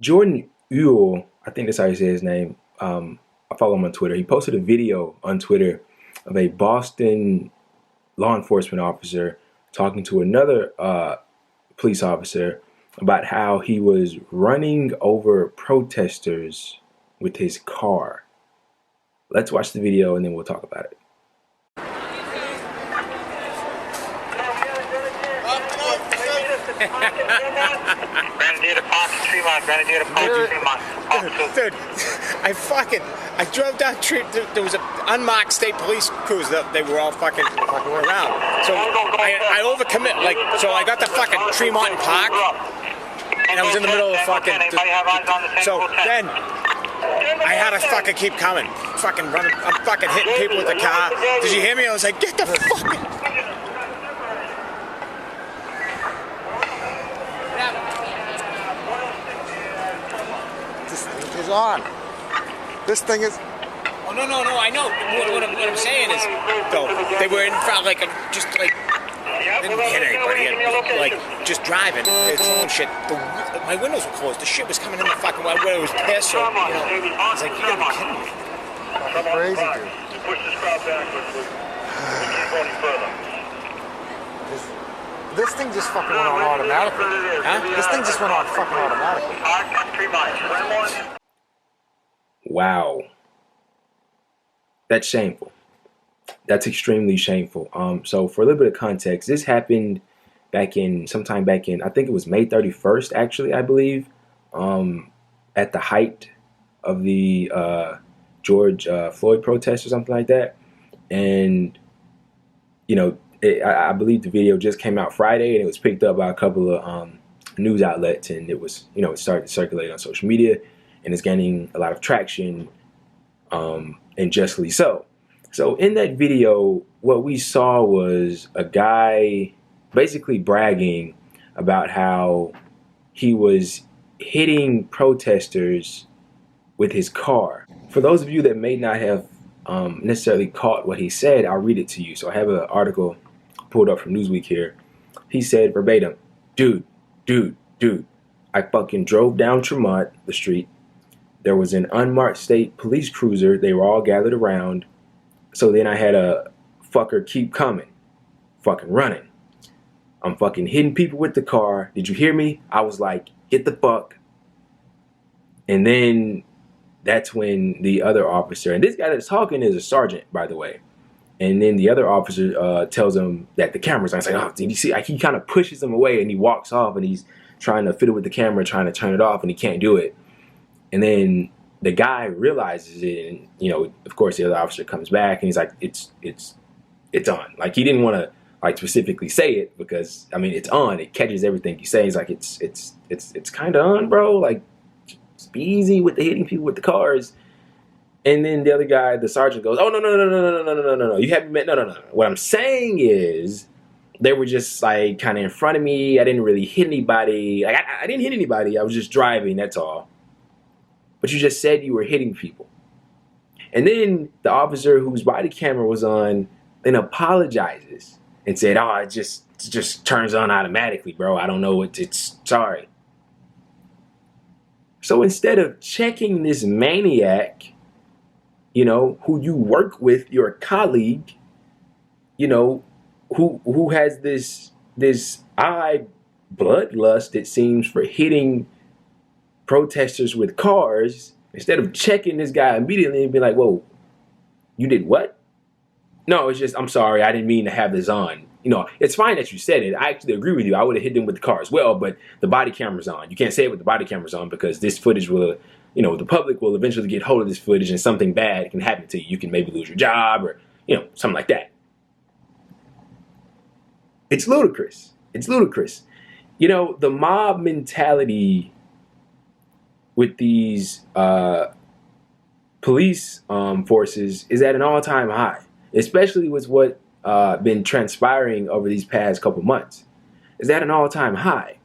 Jordan Uhl, I think that's how you say his name. I follow him on Twitter. He posted a video on Twitter of a Boston law enforcement officer talking to another police officer about how he was running over protesters with his car. Let's watch the video and then we'll talk about it. Dude, I drove down street. There was an unmarked state police cruiser. They were all fucking around. So I overcommit. So I got to fucking Tremont Park, and I was in the middle of fucking. So then I had to fucking keep coming. Fucking running. I'm fucking hitting people with the car. Did you hear me? I was like, get the fucking. Is on. This thing is. Oh no! I know. What I'm saying is, though, they were in front just like didn't hit anybody, like just driving. It's own shit. My windows were closed. The shit was coming in the fucking way. It was piss. So, it's like, you gotta be kidding me. Fucking crazy, dude. Push this crowd backwards. Keep going further. This thing just fucking went on automatically. Huh? This thing just went on fucking automatically. Wow. That's shameful. That's extremely shameful. So for a little bit of context, this happened sometime back in, I think it was May 31st, actually, I believe, at the height of the George Floyd protest or something like that. And, I believe the video just came out Friday and it was picked up by a couple of news outlets, and it was, it started to circulate on social media and it's gaining a lot of traction, and justly so. So in that video, what we saw was a guy basically bragging about how he was hitting protesters with his car. For those of you that may not have necessarily caught what he said, I'll read it to you. So I have an article pulled up from Newsweek here. He said verbatim, dude, I fucking drove down Tremont, the street. There was an unmarked state police cruiser. They were all gathered around. So then I had a fucker keep coming, fucking running. I'm fucking hitting people with the car. Did you hear me? I was like, get the fuck. And then that's when the other officer, and this guy that's talking is a sergeant, by the way. And then the other officer tells him that the camera's on. It's like, oh, did you see? Like, he kind of pushes him away and he walks off and he's trying to fiddle with the camera, trying to turn it off, and he can't do it. And then the guy realizes it, and of course, the other officer comes back and he's like, "It's on." Like, he didn't want to like specifically say it because it's on. It catches everything you say. He's like, "It's kind of on, bro. Like, just be easy with the hitting people with the cars." And then the other guy, the sergeant, goes, "Oh no! You haven't met no. What I'm saying is, they were just like kind of in front of me. I didn't really hit anybody. Like, I didn't hit anybody. I was just driving. That's all." But you just said you were hitting people. And then the officer whose body camera was on then apologizes and said, "Oh, it just turns on automatically, bro. I don't know it's sorry." So instead of checking this maniac, who you work with, your colleague, who has this eye bloodlust, it seems, for hitting protesters with cars, instead of checking this guy immediately and be like, "Whoa, you did what?" No, it's just, "I'm sorry, I didn't mean to have this on." It's fine that you said it. I actually agree with you. I would have hit them with the car as well, but the body camera's on. You can't say it with the body camera's on because this footage will, the public will eventually get hold of this footage and something bad can happen to you. You can maybe lose your job or, something like that. It's ludicrous. It's ludicrous. The mob mentality with these police forces is at an all-time high, especially with what been transpiring over these past couple months. Is at an all-time high.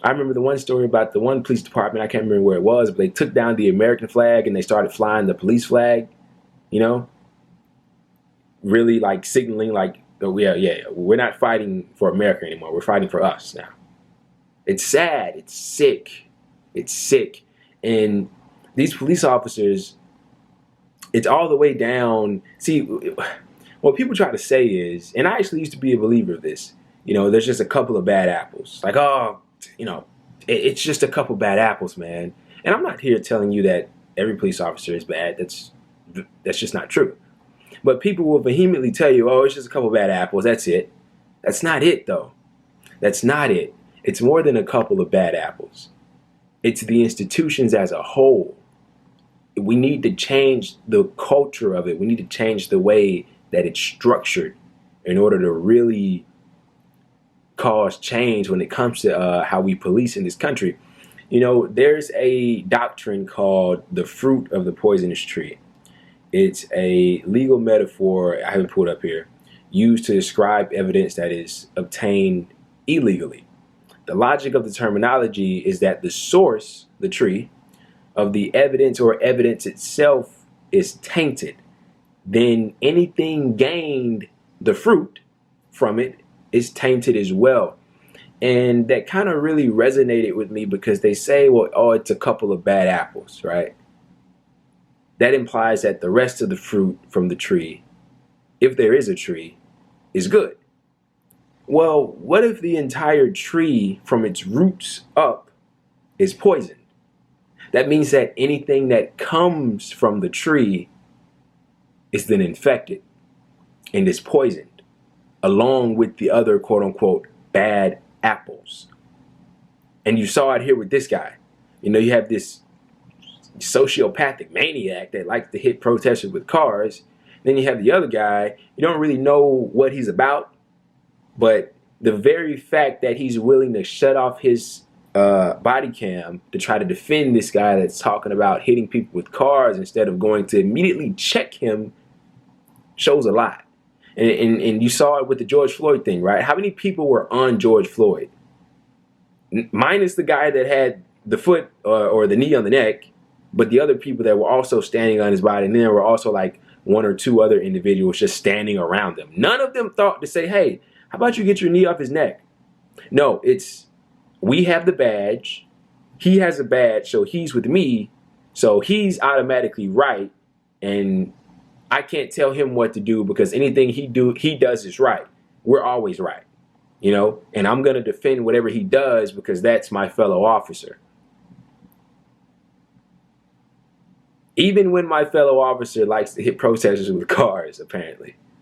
I remember the one story about the one police department, I can't remember where it was, but they took down the American flag and they started flying the police flag, really like signaling like, "Oh, yeah, we're not fighting for America anymore. We're fighting for us now." It's sad. It's sick. It's sick. And these police officers, it's all the way down. See, what people try to say is, and I actually used to be a believer of this, there's just a couple of bad apples. Like, oh, it's just a couple bad apples, man. And I'm not here telling you that every police officer is bad. That's just not true. But people will vehemently tell you, oh, it's just a couple bad apples. That's it. That's not it, though. That's not it. It's more than a couple of bad apples. It's the institutions as a whole. We need to change the culture of it. We need to change the way that it's structured in order to really cause change when it comes to how we police in this country. There's a doctrine called the fruit of the poisonous tree. It's a legal metaphor, I haven't pulled up here, used to describe evidence that is obtained illegally. The logic of the terminology is that the source, the tree, of the evidence or evidence itself is tainted. Then anything gained, the fruit from it, is tainted as well. And that kind of really resonated with me because they say, well, oh, it's a couple of bad apples, right? That implies that the rest of the fruit from the tree, if there is a tree, is good. Well, what if the entire tree from its roots up is poisoned? That means that anything that comes from the tree is then infected and is poisoned, along with the other quote unquote bad apples. And you saw it here with this guy. You have this sociopathic maniac that likes to hit protesters with cars. Then you have the other guy, you don't really know what he's about, but the very fact that he's willing to shut off his body cam to try to defend this guy that's talking about hitting people with cars instead of going to immediately check him shows a lot. And you saw it with the George Floyd thing, right? How many people were on George Floyd? Minus the guy that had the foot or the knee on the neck, but the other people that were also standing on his body, and then there were also like one or two other individuals just standing around them. None of them thought to say, hey, how about you get your knee off his neck? No, it's we have the badge, he has a badge, so he's with me, so he's automatically right, and I can't tell him what to do because anything he does is right. We're always right, and I'm going to defend whatever he does because that's my fellow officer. Even when my fellow officer likes to hit protesters with cars, apparently.